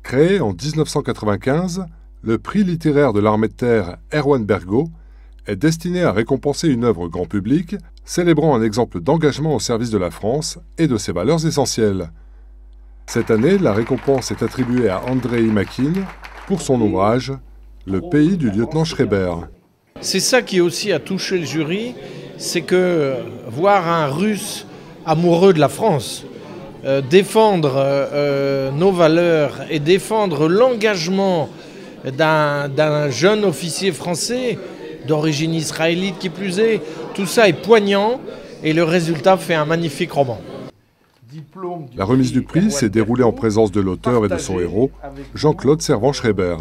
Créé en 1995, le prix littéraire de l'armée de terre Erwan Bergau est destiné à récompenser une œuvre grand public, célébrant un exemple d'engagement au service de la France et de ses valeurs essentielles. Cette année, la récompense est attribuée à Andrei Makin pour son ouvrage « Le pays du lieutenant Schreiber ». C'est ça qui aussi a touché le jury, c'est que voir un Russe amoureux de la France défendre nos valeurs et défendre l'engagement d'un jeune officier français d'origine israélite qui plus est, tout ça est poignant et le résultat fait un magnifique roman. La remise du prix s'est déroulée en présence de l'auteur et de son héros, Jean-Claude Servan-Schreiber.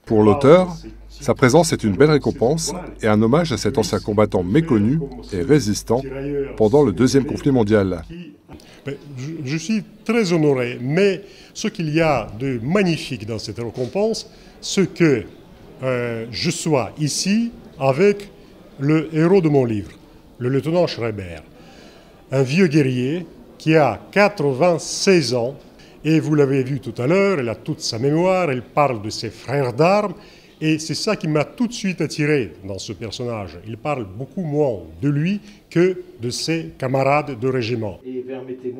Pour l'auteur, sa présence est une belle récompense et un hommage à cet ancien combattant méconnu et résistant pendant le deuxième conflit mondial. Je suis très honoré, mais ce qu'il y a de magnifique dans cette récompense, c'est que je sois ici avec le héros de mon livre, le lieutenant Schreiber, un vieux guerrier qui a 96 ans, et vous l'avez vu tout à l'heure, il a toute sa mémoire, il parle de ses frères d'armes, et c'est ça qui m'a tout de suite attiré dans ce personnage. Il parle beaucoup moins de lui que de ses camarades de régiment.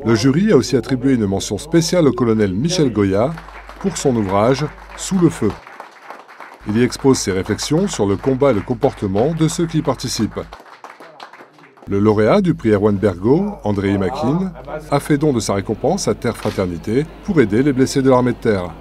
Le jury a aussi attribué une mention spéciale au colonel Michel Goya pour son ouvrage « Sous le feu ». Il y expose ses réflexions sur le combat et le comportement de ceux qui y participent. Le lauréat du prix Erwan Bergau, Andrei Makin, a fait don de sa récompense à Terre Fraternité pour aider les blessés de l'armée de terre.